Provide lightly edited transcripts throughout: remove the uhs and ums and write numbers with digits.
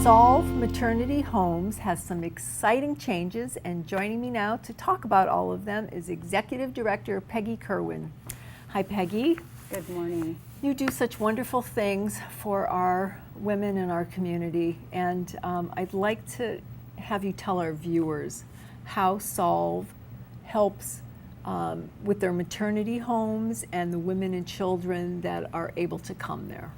Solve Maternity Homes has some exciting changes, and joining me now to talk about all of them is Executive Director Peggy Kerwin. Hi, Peggy. Good morning. You do such wonderful things for our women in our community, and I'd like to have you tell our viewers how Solve helps with their maternity homes and the women and children that are able to come there.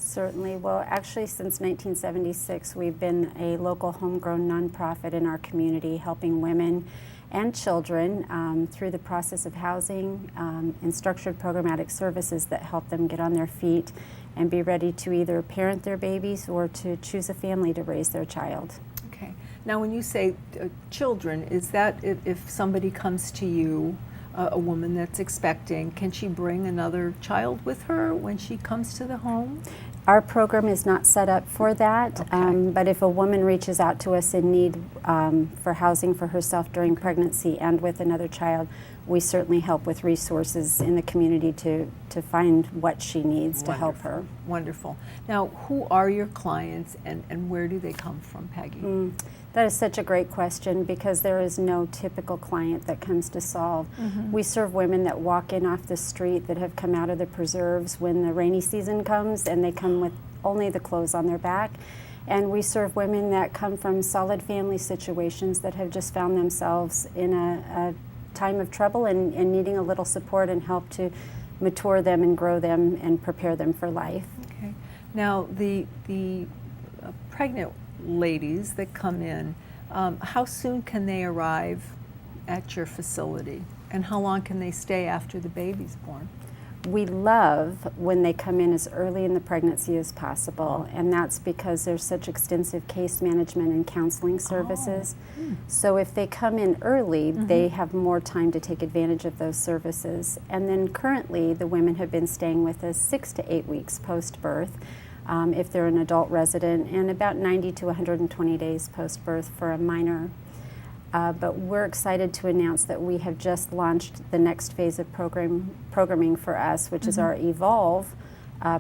Certainly. Well, actually, since 1976, we've been a local homegrown nonprofit in our community, helping women and children through the process of housing and structured programmatic services that help them get on their feet and be ready to either parent their babies or to choose a family to raise their child. Okay. Now, when you say children, is that if somebody comes to you, a woman that's expecting, can she bring another child with her when she comes to the home? Our program is not set up for that, Okay. but if a woman reaches out to us in need for housing for herself during pregnancy and with another child, we certainly help with resources in the community to find what she needs to help her. Wonderful. Now, who are your clients and where do they come from, Peggy? That is such a great question because there is no typical client that comes to Solve. We serve women that walk in off the street that have come out of the preserves when the rainy season comes and they come with only the clothes on their back. And we serve women that come from solid family situations that have just found themselves in a time of trouble and needing a little support and help to mature them and grow them and prepare them for life. Okay. Now, the pregnant ladies that come in, how soon can they arrive at your facility? And how long can they stay after the baby's born? We love when they come in as early in the pregnancy as possible, and that's because there's such extensive case management and counseling services. So if they come in early, they have more time to take advantage of those services. And then currently, the women have been staying with us 6 to 8 weeks post-birth. If they're an adult resident, and about 90 to 120 days post-birth for a minor. But we're excited to announce that we have just launched the next phase of programming for us, which is our Evolve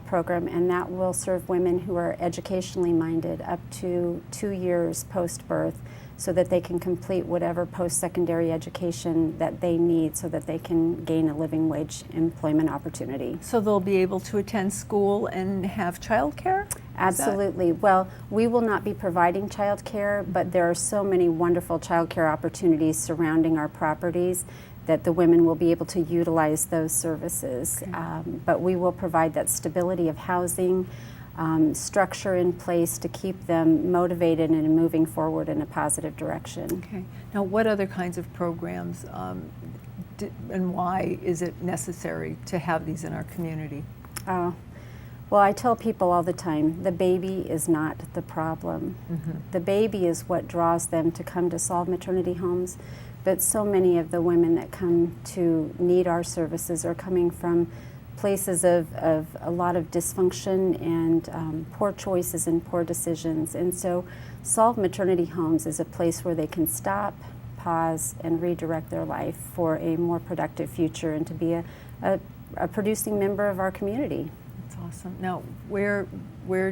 program, and that will serve women who are educationally minded up to 2 years post-birth so that they can complete whatever post-secondary education that they need so that they can gain a living wage employment opportunity. So they'll be able to attend school and have childcare? Absolutely. Well, we will not be providing child care, but there are so many wonderful child care opportunities surrounding our properties that the women will be able to utilize those services. Okay. But we will provide that stability of housing, structure in place to keep them motivated and moving forward in a positive direction. Okay. Now, what other kinds of programs and why is it necessary to have these in our community? Well, I tell people all the time, the baby is not the problem. The baby is what draws them to come to Solve Maternity Homes, but so many of the women that come to need our services are coming from places of a lot of dysfunction and poor choices and poor decisions. And so Solve Maternity Homes is a place where they can stop, pause, and redirect their life for a more productive future and to be a producing member of our community. Awesome. Now, where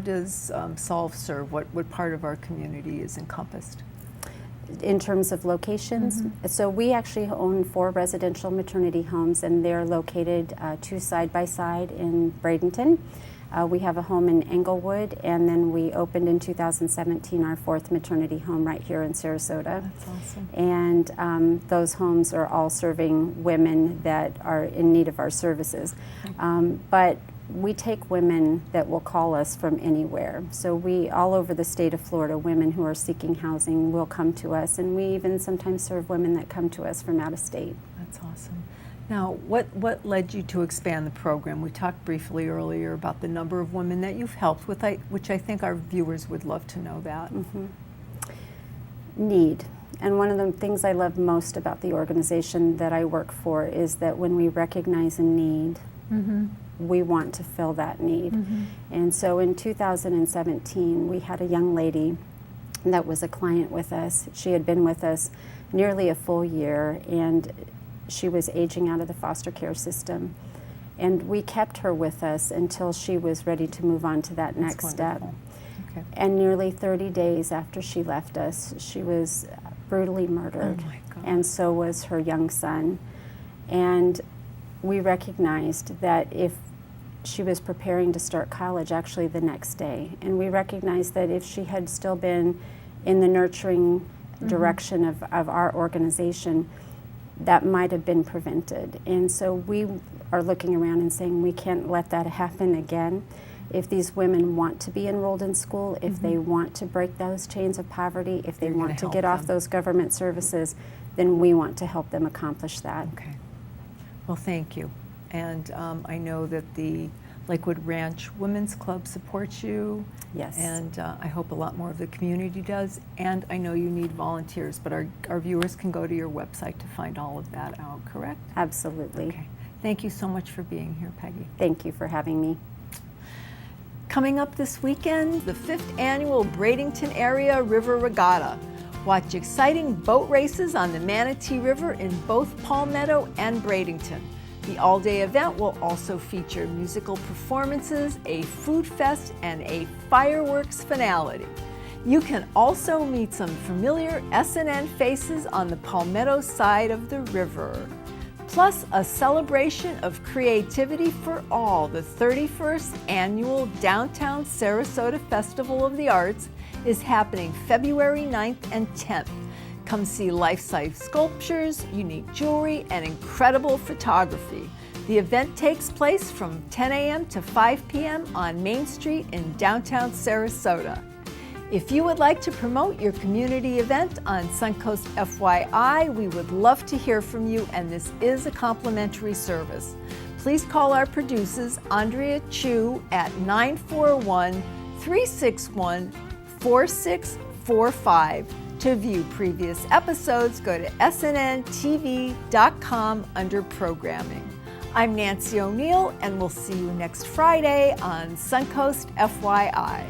does Solve serve? What part of our community is encompassed? In terms of locations, so we actually own 4 residential maternity homes, and they're located 2 side by side in Bradenton. We have a home in Englewood, and then we opened in 2017 our 4th maternity home right here in Sarasota. That's awesome. And those homes are all serving women that are in need of our services. But we take women that will call us from anywhere. So we, all over the state of Florida, women who are seeking housing will come to us, and we even sometimes serve women that come to us from out of state. That's awesome. Now, what led you to expand the program? We talked briefly earlier about the number of women that you've helped with, which I think our viewers would love to know that. Need. And one of the things I love most about the organization that I work for is that when we recognize a need, we want to fill that need. And so in 2017, we had a young lady that was a client with us. She had been with us nearly a full year, and she was aging out of the foster care system. And we kept her with us until she was ready to move on to that next step. Okay. And nearly 30 days after she left us, she was brutally murdered. Oh my God. And so was her young son. And we recognized that if she was preparing to start college actually the next day, and we recognized that if she had still been in the nurturing direction of our organization, that might have been prevented. And so we are looking around and saying we can't let that happen again. If these women want to be enrolled in school, if they want to break those chains of poverty, if they You're want gonna to help get off them. those government services, then we want to help them accomplish that. Okay. Well, thank you. And I know that the Lakewood Ranch Women's Club supports you. Yes. And I hope a lot more of the community does. And I know you need volunteers, but our viewers can go to your website to find all of that out, correct? Absolutely. Okay. Thank you so much for being here, Peggy. Thank you for having me. Coming up this weekend, the 5th annual Bradenton Area River Regatta. Watch exciting boat races on the Manatee River in both Palmetto and Bradenton. The all-day event will also feature musical performances, a food fest, and a fireworks finale. You can also meet some familiar SNN faces on the Palmetto side of the river. Plus a celebration of creativity for all, the 31st annual Downtown Sarasota Festival of the Arts is happening February 9th and 10th. Come see life-size sculptures, unique jewelry, and incredible photography. The event takes place from 10 a.m. to 5 p.m. on Main Street in downtown Sarasota. If you would like to promote your community event on Suncoast FYI, we would love to hear from you, and this is a complimentary service. Please call our producers, Andrea Chu, at 941-361-4645. To view previous episodes, go to snntv.com under Programming. I'm Nancy O'Neill, and we'll see you next Friday on Suncoast FYI.